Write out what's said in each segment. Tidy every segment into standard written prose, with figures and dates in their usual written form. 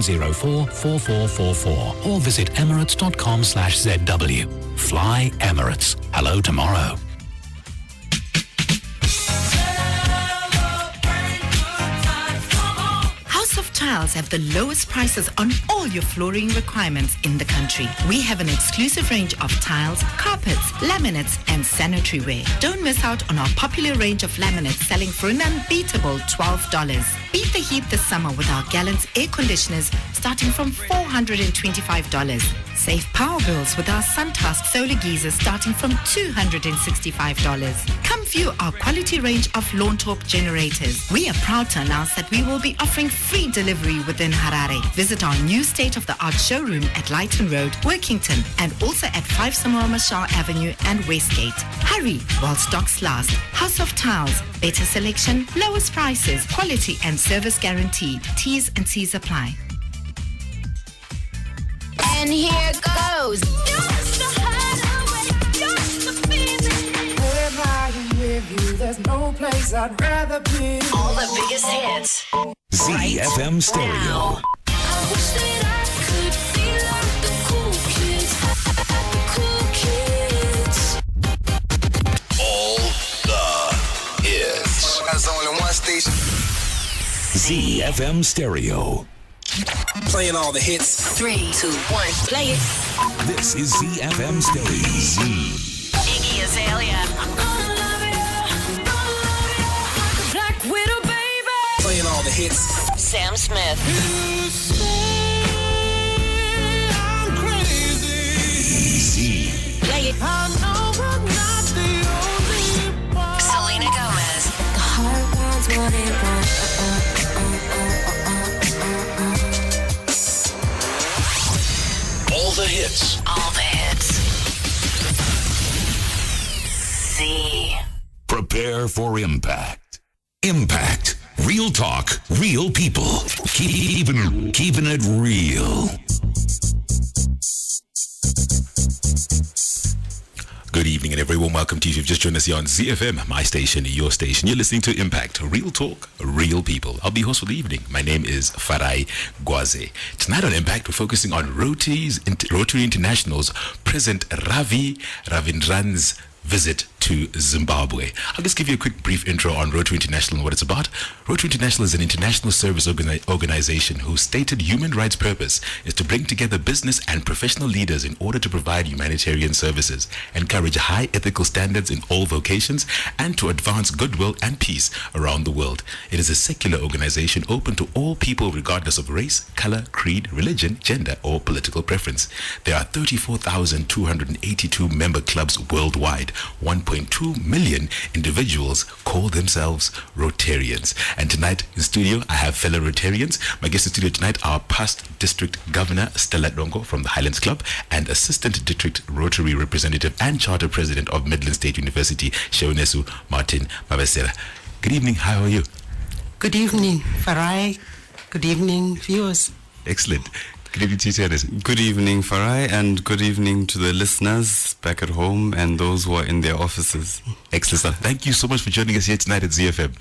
044444 or visit emirates.com/ZW. Fly Emirates. Hello tomorrow. House of Tiles have the lowest prices on all your flooring requirements in the country. We have an exclusive range of tiles, carpets, laminates, and sanitary ware. Don't miss out on our popular range of laminates selling for an unbeatable $12. Beat the heat this summer with our Gallants air conditioners starting from $425. Save power bills with our SunTask solar geysers starting from $265. Come view our quality range of Lawn Talk generators. We are proud to announce that we will be offering free delivery within Harare. Visit our new state-of-the-art showroom at Lighton Road, Workington, and also at 5 Samoa Machel Avenue and Westgate. Hurry while stocks last. House of Tiles. Better selection, lowest prices, quality and service guaranteed. T's and C's apply. And here goes. There's no place I'd rather be. All the biggest hits. ZFM Stereo. I wish that I could feel like the cool kids. The cool kids. All the hits. There's only one station. ZFM Stereo. Playing all the hits. 3, 2, 1, play it. This is ZFM Stereo. Z. Iggy Azalea. I'm gonna love you. Black Widow, baby. Playing all the hits. Sam Smith. You say I'm crazy. Z. Play it. I know I'm not the only one. Selena Gomez. The heart wants what it wants. All the hits. All the hits. Z. Prepare for impact. Impact. Real talk. Real people. Keeping it real. Good evening and everyone, welcome to you. If you've just joined us here on ZFM, my station, your station. You're listening to Impact, Real Talk, Real People. I'll be host for the evening. My name is Farai Gwaze. Tonight on Impact, we're focusing on Rotary International's President Ravi Ravindran's visit to Zimbabwe. I'll just give you a quick brief intro on Rotary International and what it's about. Rotary International is an international service organization whose stated human rights purpose is to bring together business and professional leaders in order to provide humanitarian services, encourage high ethical standards in all vocations, and to advance goodwill and peace around the world. It is a secular organization open to all people regardless of race, color, creed, religion, gender, or political preference. There are 34,282 member clubs worldwide. 1.2 million individuals call themselves Rotarians. And tonight in studio, I have fellow Rotarians. My guests in studio tonight are past District Governor Stella Dongo from the Highlands Club and Assistant District Rotary Representative and Charter President of Midland State University, Sheonesu Martin Mabesera. Good evening, how are you? Good evening, Farai. Good evening, viewers. Excellent. Good evening to you, Sheonesu. Good evening, Farai, and good evening to the listeners back at home and those who are in their offices. Excellent stuff. Thank you so much for joining us here tonight at ZFM.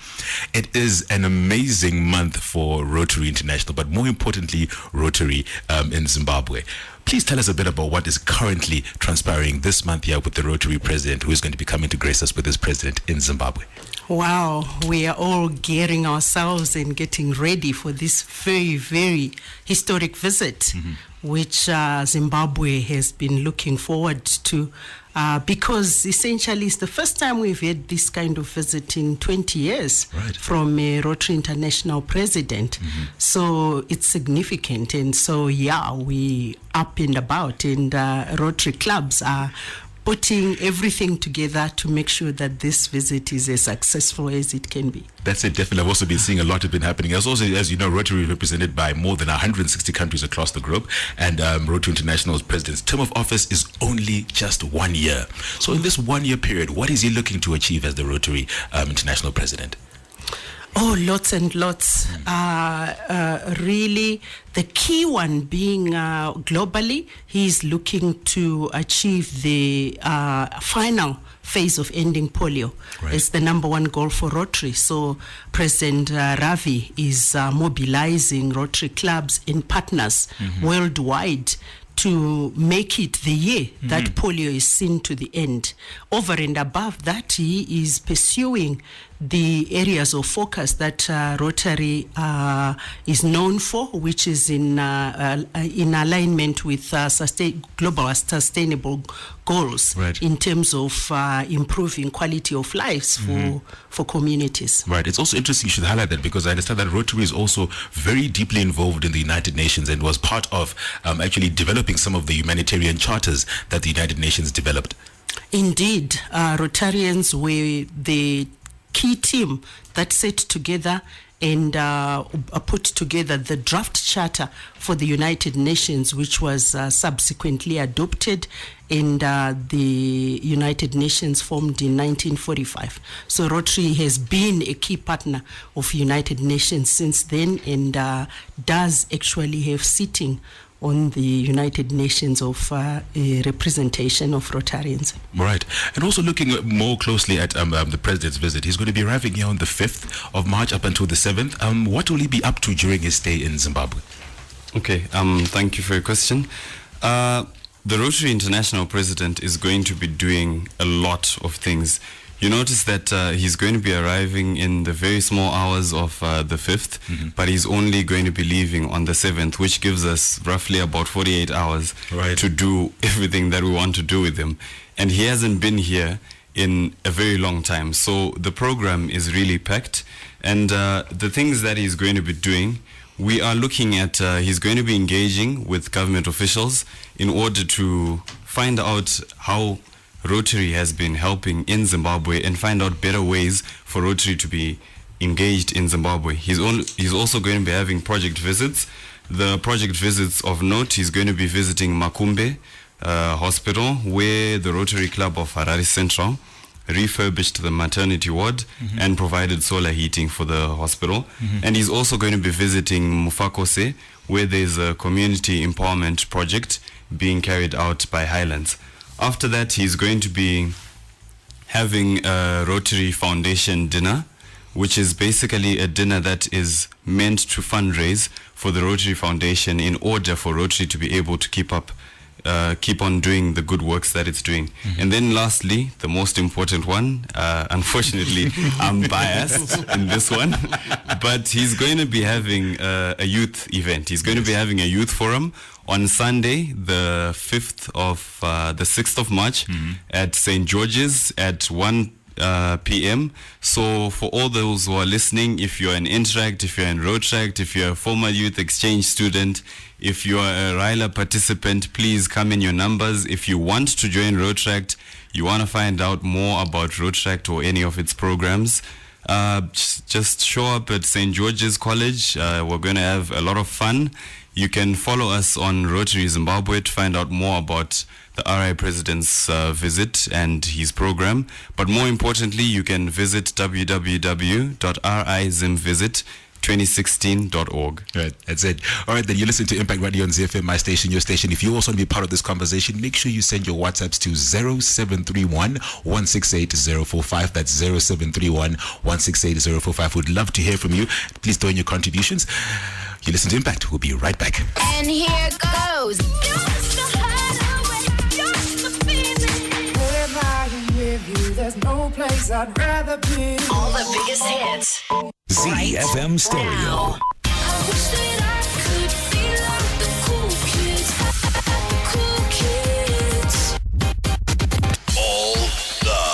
It is an amazing month for Rotary International, but more importantly, Rotary in Zimbabwe. Please tell us a bit about what is currently transpiring this month here with the Rotary President, who is going to be coming to grace us with his president in Zimbabwe. Wow, we are all gearing ourselves and getting ready for this very, very historic visit, which Zimbabwe has been looking forward to, because essentially it's the first time we've had this kind of visit in 20 years from a Rotary International president. So it's significant. And so, yeah, we up and about, and Rotary clubs are putting everything together to make sure that this visit is as successful as it can be. That's it, definitely. I've also been seeing a lot has been happening. As also, as you know, Rotary is represented by more than 160 countries across the globe, and Rotary International's president's term of office is only just 1 year. So in this 1 year period, what is he looking to achieve as the Rotary International president? Oh, lots and lots. Really, the key one being globally, he's looking to achieve the final phase of ending polio. Right. It's the number one goal for Rotary. So President Ravi is mobilizing Rotary clubs and partners worldwide to make it the year that polio is seen to the end. Over and above that, he is pursuing the areas of focus that Rotary is known for, which is in alignment with global sustainable goals, Right. in terms of improving quality of lives for communities. Right. It's also interesting you should highlight that, because I understand that Rotary is also very deeply involved in the United Nations and was part of actually developing some of the humanitarian charters that the United Nations developed. Indeed, Rotarians were the key team that set together and put together the draft charter for the United Nations, which was subsequently adopted, and the United Nations formed in 1945. So Rotary has been a key partner of United Nations since then, and does actually have sitting on the United Nations of a representation of Rotarians. Right. And also looking more closely at the President's visit, he's going to be arriving here on the 5th of March up until the 7th. What will he be up to during his stay in Zimbabwe? Okay, thank you for your question. The Rotary International President is going to be doing a lot of things. You notice that he's going to be arriving in the very small hours of the 5th, but he's only going to be leaving on the 7th, which gives us roughly about 48 hours Right. to do everything that we want to do with him. And he hasn't been here in a very long time. So the program is really packed. And the things that he's going to be doing, we are looking at, he's going to be engaging with government officials in order to find out how Rotary has been helping in Zimbabwe and find out better ways for Rotary to be engaged in Zimbabwe. He's also going to be having project visits. The project visits of note, he's going to be visiting Makumbe Hospital, where the Rotary Club of Harare Central refurbished the maternity ward and provided solar heating for the hospital. And he's also going to be visiting Mufakose, where there's a community empowerment project being carried out by Highlands. After that, he's going to be having a Rotary Foundation dinner, which is basically a dinner that is meant to fundraise for the Rotary Foundation in order for Rotary to be able to keep on doing the good works that it's doing. And then lastly, the most important one, unfortunately, I'm biased in this one, but he's going to be having a youth event. He's going to be having a youth forum on Sunday, the 6th of March at St. George's at 1 p.m. So for all those who are listening, if you're an Interact, if you're in Rotract, if you're a former youth exchange student, if you are a RILA participant, please come in your numbers. If you want to join Rotract, you want to find out more about Rotract or any of its programs, just show up at St. George's College. We're going to have a lot of fun. You can follow us on Rotary Zimbabwe to find out more about the RI President's visit and his program. But more importantly, you can visit www.rizimvisit2016.org. Right, that's it. All right, then you listen to Impact Radio on ZFM, my station, your station. If you also want to be part of this conversation, make sure you send your WhatsApps to 0731 168 045. That's 0731 168 045. We'd love to hear from you. Please throw in your contributions. You listen to Impact. We'll be right back. And here goes. Wherever I am with you, there's no place I'd rather be. All the biggest hits. ZFM Stereo. I wish that I could feel like the cool kids. The cool kids. All the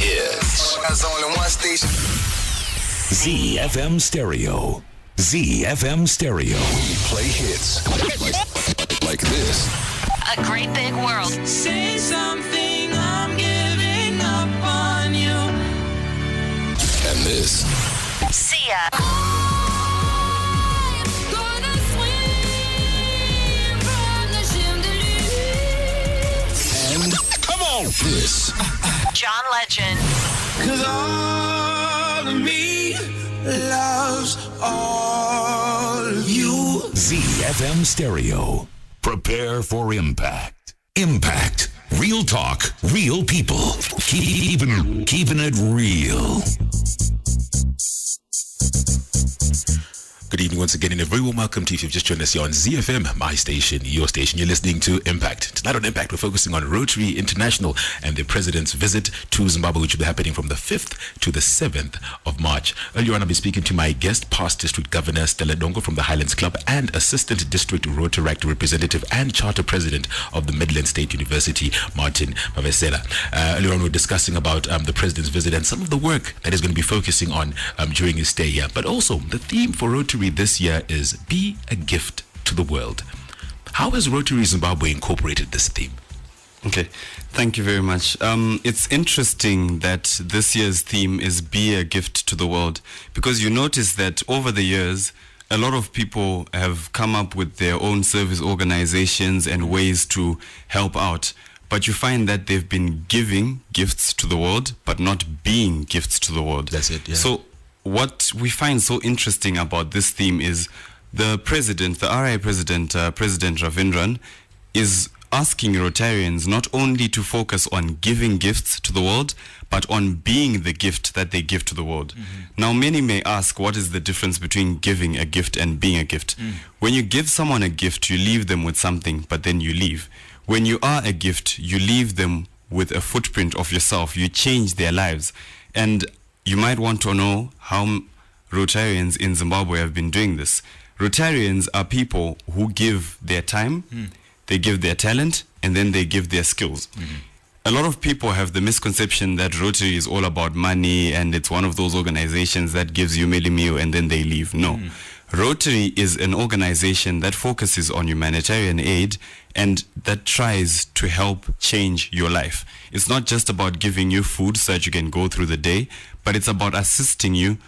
hits. There's only one station. ZFM Stereo. ZFM Stereo. We play hits like this. A great big world. Say something, I'm giving up on you. And this. Sia. I'm gonna swim from the chandelier. And come on. This. John Legend. 'Cause all of me loves all of you. ZFM Stereo. Prepare for impact. Impact Real talk, real people. Keeping it real. Good evening once again, and a very warm welcome to you if you've just joined us here on ZFM, my station, your station. You're listening to Impact. Tonight on Impact, we're focusing on Rotary International and the President's visit to Zimbabwe, which will be happening from the 5th to the 7th of March. Earlier on, I'll be speaking to my guest, past District Governor Stella Dongo from the Highlands Club and Assistant District Rotaract Representative and Charter President of the Midland State University, Martin Mavesela. Earlier on, we were discussing about the President's visit and some of the work that he's going to be focusing on during his stay here. But also, the theme for Rotary this year is Be a Gift to the World. How has Rotary Zimbabwe incorporated this theme? Okay, thank you very much. It's interesting that this year's theme is Be a Gift to the World, because you notice that over the years, a lot of people have come up with their own service organizations and ways to help out. But you find that they've been giving gifts to the world, but not being gifts to the world. That's it, yeah. So what we find so interesting about this theme is the president, the RI president, President Ravindran, is asking Rotarians not only to focus on giving gifts to the world, but on being the gift that they give to the world. Now, many may ask, what is the difference between giving a gift and being a gift? When you give someone a gift, you leave them with something, but then you leave. When you are a gift, you leave them with a footprint of yourself. You change their lives. And you might want to know how Rotarians in Zimbabwe have been doing this. Rotarians are people who give their time, they give their talent, and then they give their skills. A lot of people have the misconception that Rotary is all about money and it's one of those organizations that gives you meal and then they leave. No. Rotary is an organization that focuses on humanitarian aid and that tries to help change your life. It's not just about giving you food so that you can go through the day, but it's about assisting you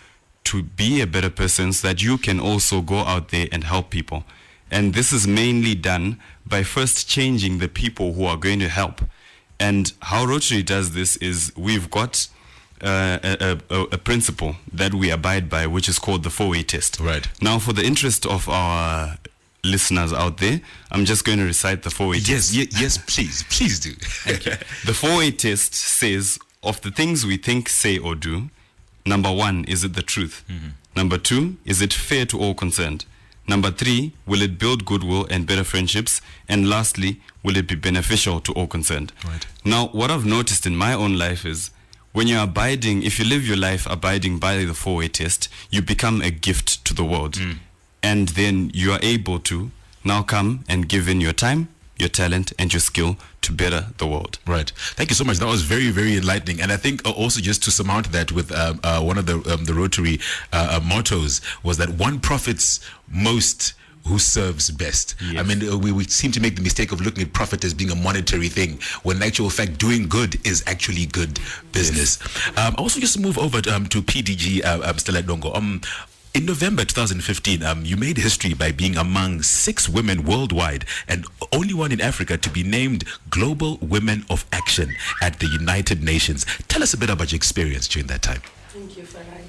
to be a better person so that you can also go out there and help people. And this is mainly done by first changing the people who are going to help. And how Rotary does this is we've got a principle that we abide by, which is called the 4-way test. Right. Now, for the interest of our listeners out there, I'm just going to recite the 4-way test. Yes, please do. The 4-way test says, of the things we think, say, or do, number 1, is it the truth? Number 2, is it fair to all concerned? Number 3, will it build goodwill and better friendships? And lastly, will it be beneficial to all concerned? Right. Now, what I've noticed in my own life is when you're abiding, if you live your life abiding by the 4-way test, you become a gift to the world. And then you are able to now come and give in your time, your talent, and your skill to better the world. Right. Thank you so much. That was very, very enlightening. And I think also just to surmount that with one of the Rotary mottos was that one profits most who serves best. Yes. I mean, we seem to make the mistake of looking at profit as being a monetary thing, when in actual fact doing good is actually good business. Also, just to move over to PDG Stella Dongo. In November 2015, you made history by being among 6 women worldwide and only one in Africa to be named Global Women of Action at the United Nations. Tell us a bit about your experience during that time. Thank you, Farai.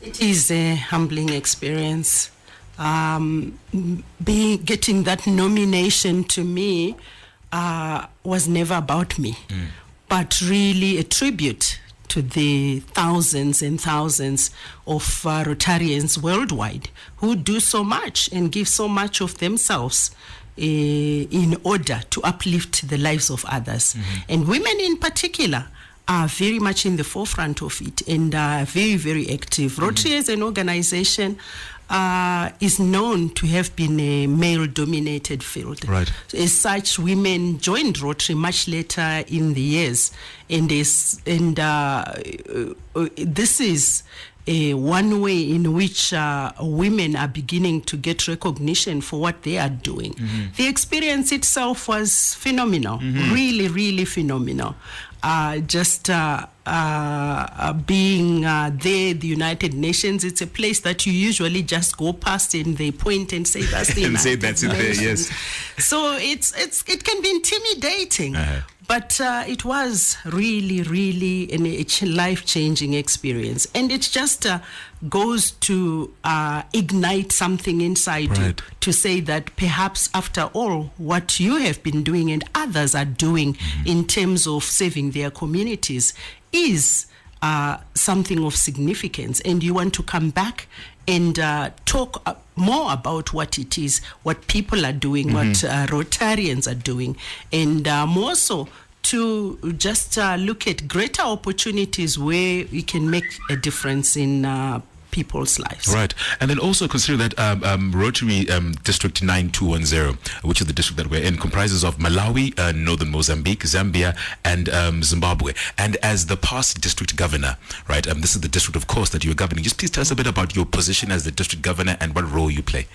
It is a humbling experience. Getting that nomination to me was never about me, but really a tribute to the thousands and thousands of Rotarians worldwide who do so much and give so much of themselves in order to uplift the lives of others. And women in particular are very much in the forefront of it and are very, very active. Rotary as an organization is known to have been a male-dominated field. Right. As such, women joined Rotary much later in the years, and this is one way in which women are beginning to get recognition for what they are doing. The experience itself was phenomenal, really, really phenomenal. being there, the United Nations, it's a place that you usually just go past and they point and say that's the And say United that's it there, Nations. yes. So it can be intimidating. But it was really a life-changing experience. And it just goes to ignite something inside you to say that perhaps after all, what you have been doing and others are doing in terms of saving their communities is something of significance. And you want to come back and talk more about what it is, what people are doing, what Rotarians are doing, and more so to just look at greater opportunities where we can make a difference in people's lives. Right. And then also consider that Rotary District 9210, which is the district that we're in, comprises of Malawi, northern Mozambique, Zambia, and Zimbabwe. And as the past district governor, right, this is the district, of course, that you're governing. Just please tell us a bit about your position as the district governor and what role you play.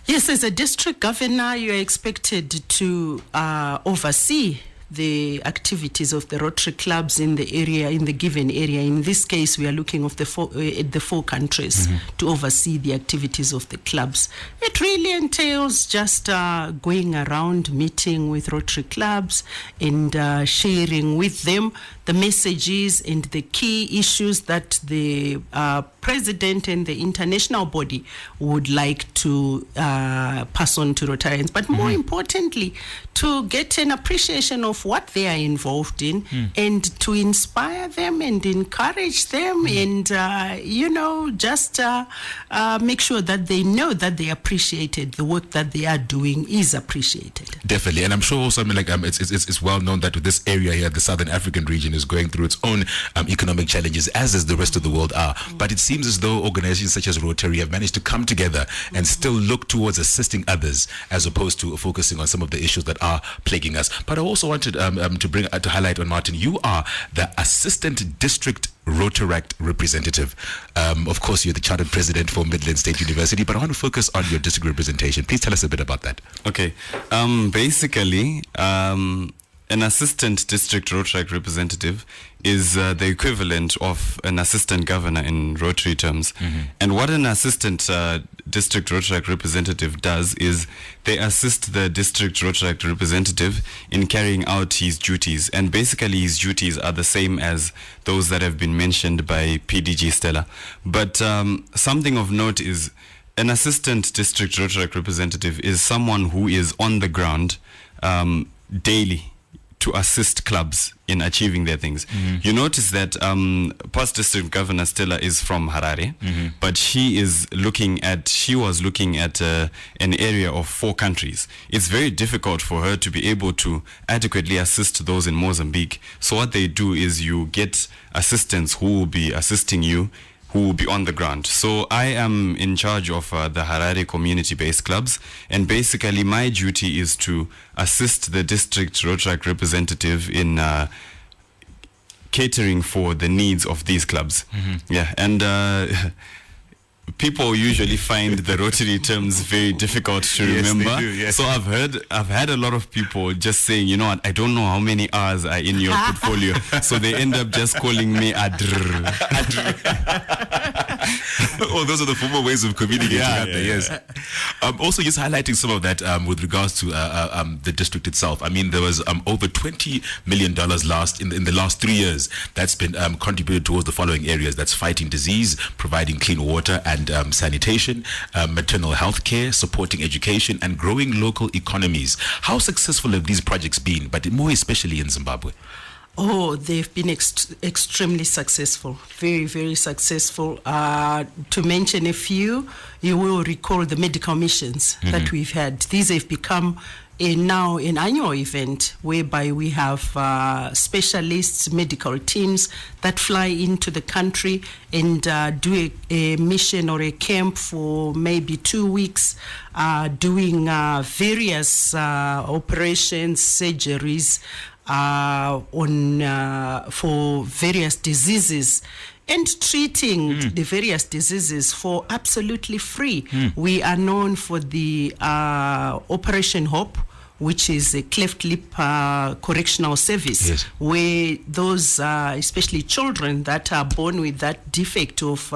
Yes, as a district governor, you are expected to oversee the activities of the Rotary clubs in the area, in the given area. In this case, we are looking at the four countries to oversee the activities of the clubs. It really entails just going around, meeting with Rotary clubs and sharing with them the messages and the key issues that the president and the international body would like to pass on to Rotarians. But more importantly, to get an appreciation of what they are involved in and to inspire them and encourage them and, just make sure that they know that they appreciated the work that they are doing is appreciated. Definitely. And I'm sure also, it's well known that this area here, the Southern African region, is going through its own economic challenges, as is the rest of the world are. But it seems as though organizations such as Rotary have managed to come together and still look towards assisting others as opposed to focusing on some of the issues that are plaguing us. But I also wanted to highlight on Martin, you are the Assistant District Rotaract Representative. Of course, you're the Chartered President for Midland State University, but I want to focus on your district representation. Please tell us a bit about that. Okay. Basically, an Assistant District Rotaract Representative is the equivalent of an assistant governor in Rotary terms. And what an Assistant District Rotaract Representative does is they assist the District Rotaract Representative in carrying out his duties. And basically his duties are the same as those that have been mentioned by PDG Stella. But something of note is an Assistant District Rotaract Representative is someone who is on the ground daily to assist clubs in achieving their things. You notice that past District Governor Stella is from Harare, but she was looking at an area of 4 countries. It's very difficult for her to be able to adequately assist those in Mozambique. So what they do is you get assistants who will be assisting you, who will be on the ground. So I am in charge of the Harare community-based clubs, and basically my duty is to assist the district Rotaract representative in catering for the needs of these clubs. Yeah, and people usually find the Rotary terms very difficult to remember. They do, yes. So I've had a lot of people just saying, you know what, I don't know how many R's are in your portfolio. So they end up just calling me Adr. Oh, those are the formal ways of communicating out there, yes. Yeah. Also, just highlighting some of that with regards to the district itself. I mean, there was over $20 million in the last 3 years that's been contributed towards the following areas. That's fighting disease, providing clean water and sanitation, maternal health care, supporting education, and growing local economies. How successful have these projects been, but more especially in Zimbabwe? Oh, they've been extremely successful, very, very successful. To mention a few, you will recall the medical missions that we've had. These have become now an annual event whereby we have specialists, medical teams that fly into the country and do a mission or a camp for maybe 2 weeks, doing various operations, surgeries, for various diseases and treating the various diseases for absolutely free. We are known for the Operation Hope, which is a cleft lip correctional service, Yes. where those, especially children that are born with that defect of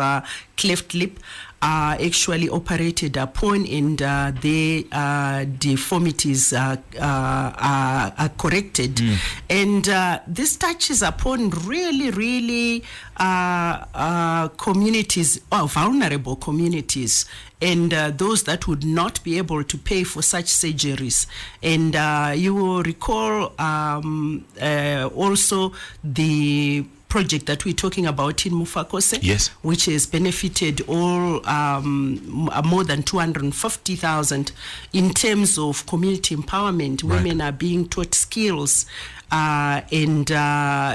cleft lip, are actually operated upon, and their deformities are corrected. And this touches upon really communities, vulnerable communities, and those that would not be able to pay for such surgeries. And you will recall also the project that we're talking about in Mufakose, Yes. which has benefited all more than 250,000 in terms of community empowerment. Right. Women are being taught skills, and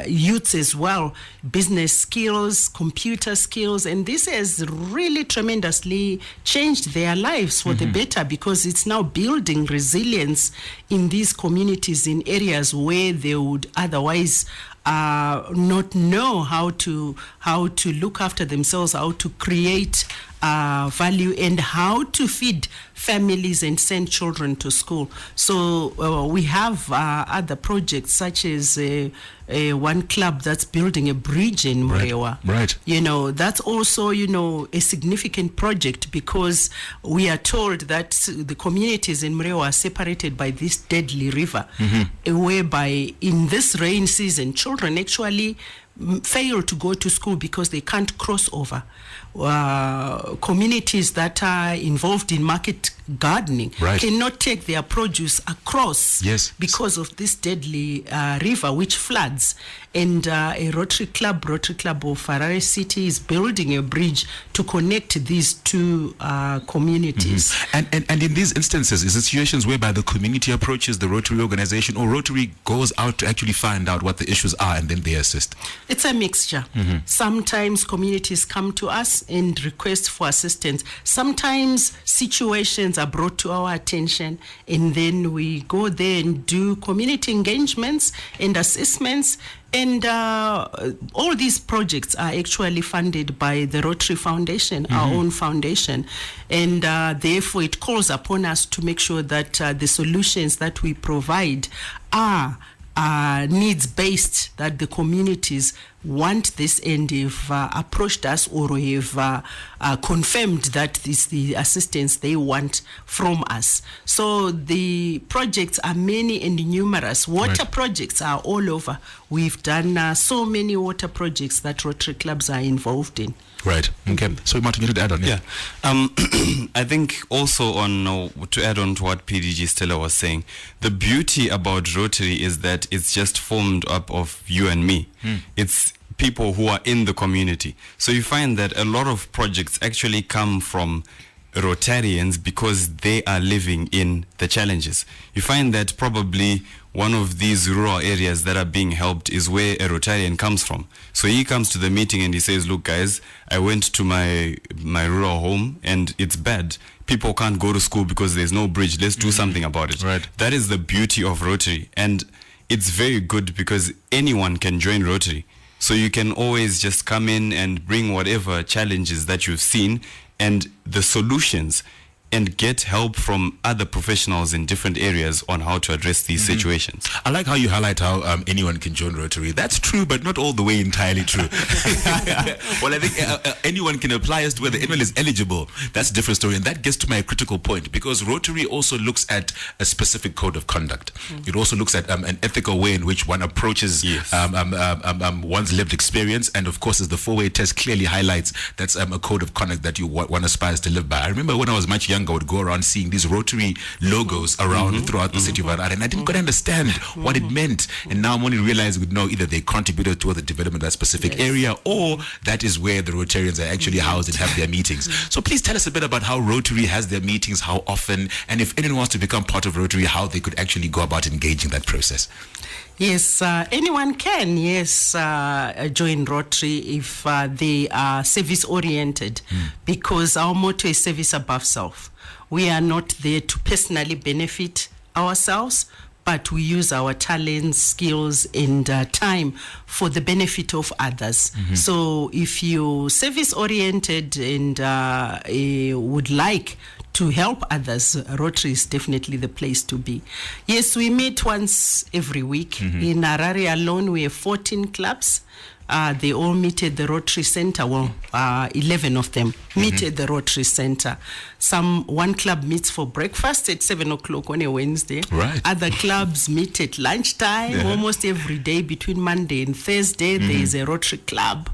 youths as well, business skills, computer skills, and this has really tremendously changed their lives for the better, because it's now building resilience in these communities in areas where they would otherwise not know how to look after themselves, how to create value, and how to feed families and send children to school. So we have other projects, such as one club that's building a bridge in Murewa. Right. You know, that's also, you know, a significant project, because we are told that the communities in Murewa are separated by this deadly river, whereby in this rain season, children actually fail to go to school because they can't cross over. Communities that are involved in market gardening Right. cannot take their produce across, Yes. because of this deadly river which floods. And a Rotary Club of Harare City is building a bridge to connect these two communities. And in these instances, is it situations whereby the community approaches the Rotary organization, or Rotary goes out to actually find out what the issues are and then they assist? It's a mixture. Sometimes communities come to us and request for assistance. Sometimes situations are brought to our attention, and then we go there and do community engagements and assessments. And all these projects are actually funded by the Rotary Foundation, our own foundation. And therefore, it calls upon us to make sure that the solutions that we provide are needs-based, that the communities want this, and have approached us or have confirmed that this is the assistance they want from us. So the projects are many and numerous. Water projects are all over. We've done so many water projects that Rotary clubs are involved in. Right. Okay. So, Martin, you need to add on. Yeah. I think also to add on to what PDG Stella was saying, the beauty about Rotary is that it's just formed up of you and me. It's people who are in the community. So you find that a lot of projects actually come from Rotarians because they are living in the challenges. You find that probably one of these rural areas that are being helped is where a Rotarian comes from. So he comes to the meeting and he says, look guys, I went to my rural home and it's bad. People can't go to school because there's no bridge. Let's do something about it. Right. That is the beauty of Rotary. And it's very good because anyone can join Rotary. So you can always just come in and bring whatever challenges that you've seen and the solutions, and get help from other professionals in different areas on how to address these situations. I like how you highlight how anyone can join Rotary. That's true, but not all the way entirely true. Well, I think anyone can apply as to whether anyone is eligible. That's a different story. And that gets to my critical point, because Rotary also looks at a specific code of conduct. It also looks at an ethical way in which one approaches one's lived experience. And of course, as the 4-way test clearly highlights, that's a code of conduct that one aspires to live by. I remember when I was much younger, I would go around seeing these Rotary logos around throughout the city of Harare, and I didn't quite understand what it meant. And now I'm only realizing, either they contributed to the development of that specific area, or that is where the Rotarians are actually housed and have their meetings. So please tell us a bit about how Rotary has their meetings, how often, and if anyone wants to become part of Rotary, how they could actually go about engaging that process. Yes, anyone can, join Rotary if they are service-oriented, because our motto is service above self. We are not there to personally benefit ourselves, but we use our talents, skills, and time for the benefit of others. So if you're service-oriented and would like to help others, Rotary is definitely the place to be. Yes, we meet once every week. In Harare alone, we have 14 clubs. They all meet at the Rotary Center. Well, 11 of them meet at the Rotary Center. One club meets for breakfast at 7 o'clock on a Wednesday. Right. Other clubs meet at lunchtime. Almost every day between Monday and Thursday, there is a Rotary Club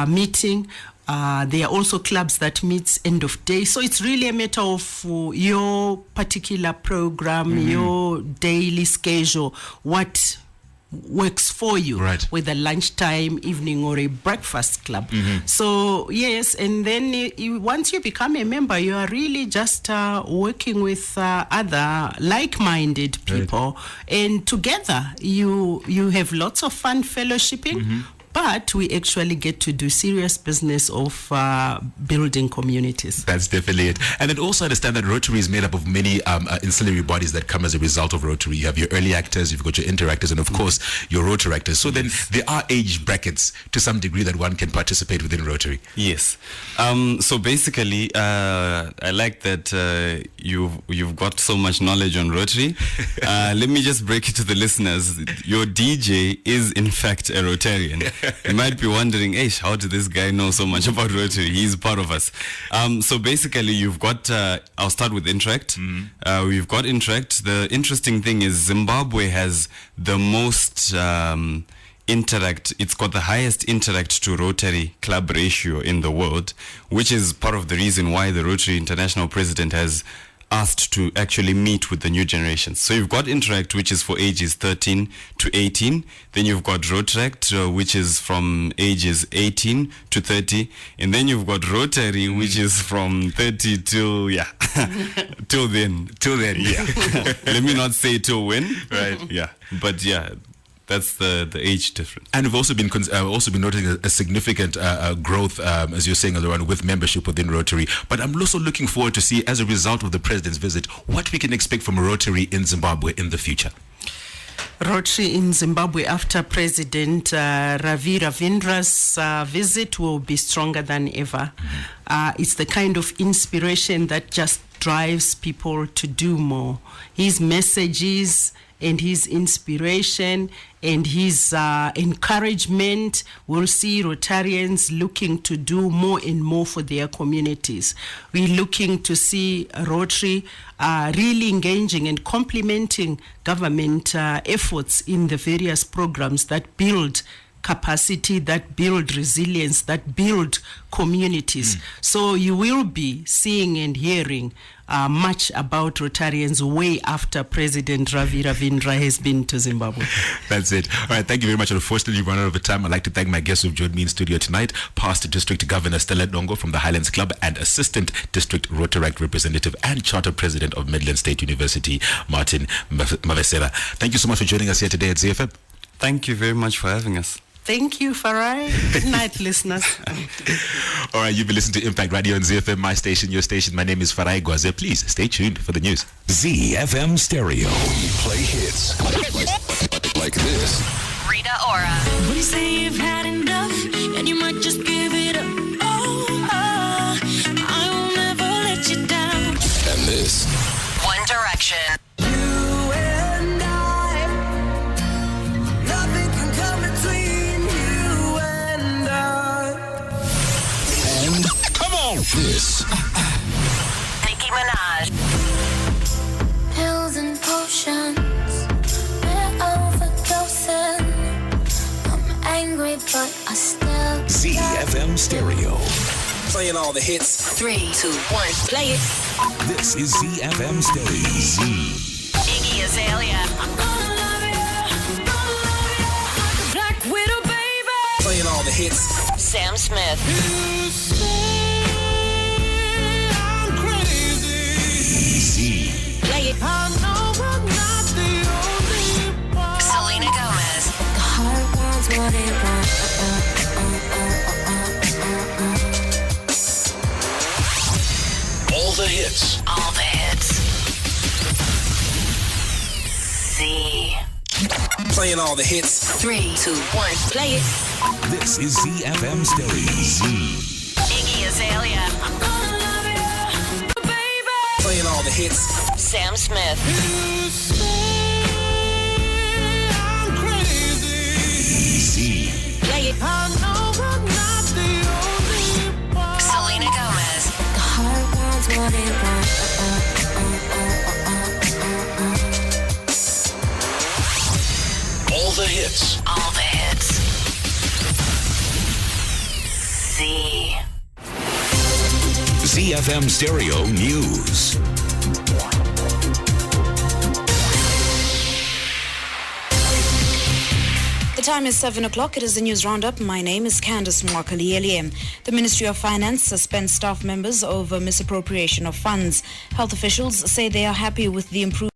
meeting. There are also clubs that meets end of day. So it's really a matter of your particular program, your daily schedule, what works for you, right, whether lunchtime, evening, or a breakfast club. So yes, and then once you become a member, you are really just working with other like-minded people, and together you have lots of fun fellowshipping. But we actually get to do serious business of building communities. That's definitely it. And then also understand that Rotary is made up of many ancillary bodies that come as a result of Rotary. You have your early actors, you've got your interactors, and of course your Rotaractors. So then there are age brackets to some degree that one can participate within Rotary. Yes. So basically, I like that you've got so much knowledge on Rotary. Let me just break it to the listeners. Your DJ is in fact a Rotarian. You might be wondering, how did this guy know so much about Rotary? He's part of us. So basically, you've got, I'll start with Interact. We've got Interact. The interesting thing is Zimbabwe has the most Interact. It's got the highest Interact to Rotary club ratio in the world, which is part of the reason why the Rotary International President has asked to actually meet with the new generations. So you've got Interact, which is for ages 13 to 18. Then you've got Rotaract, which is from ages 18 to 30. And then you've got Rotary, which is from 30 till, till then. Till then, yeah. Let me not say till when. Right. Yeah. But yeah, that's the age difference. And we've also been noting a significant growth, as you're saying, Alorana, with membership within Rotary. But I'm also looking forward to see, as a result of the President's visit, what we can expect from Rotary in Zimbabwe in the future. Rotary in Zimbabwe after President Ravi Ravindra's visit will be stronger than ever. It's the kind of inspiration that just drives people to do more. His messages and his inspiration and his encouragement will see Rotarians looking to do more and more for their communities. We're looking to see Rotary really engaging and complementing government efforts in the various programs that build capacity, that build resilience, that build communities. So you will be seeing and hearing much about Rotarians way after President Ravi Ravindra has been to Zimbabwe. That's it. All right, thank you very much. Unfortunately, we've run out of time. I'd like to thank my guests who've joined me in studio tonight, Past District Governor Stella Dongo from the Highlands Club and Assistant District Rotaract Representative and Charter President of Midland State University, Martin Mavesera. Thank you so much for joining us here today at ZFM. Thank you very much for having us. Thank you, Farai. Good night, listeners. All right, you've been listening to Impact Radio on ZFM, my station, your station. My name is Farai Gwaze. Please stay tuned for the news. ZFM Stereo. Play hits like this. Rita Ora. We say you've had enough, and you might just give it up. Oh, I will never let you down. And this. One Direction. This. Nicki Minaj. Pills and potions, we're overdosing. I'm angry, but I still ZFM Stereo. Playing all the hits. 3, 2, 1, play it. This is ZFM Stereo. Z. Iggy Azalea. I'm gonna love you like a Black Widow, baby. Playing all the hits. Sam Smith. Z. Play it. I know I'm not the only one. Selena Gomez. The heart wants what it wants. All the hits. All the hits. Z. Playing all the hits. 3, 2, 1, play it. This is ZFM Stereo. Z. Iggy Azalea. I'm gonna love you, baby. the hits. Sam Smith. Easy. Play it. Selena Gomez. The heart wants what it wants. All the hits. All the hits. Z. ZFM Stereo News. The time is 7 o'clock. It is the news roundup. My name is Candice Mwakalieli. The Ministry of Finance suspends staff members over misappropriation of funds. Health officials say they are happy with the improved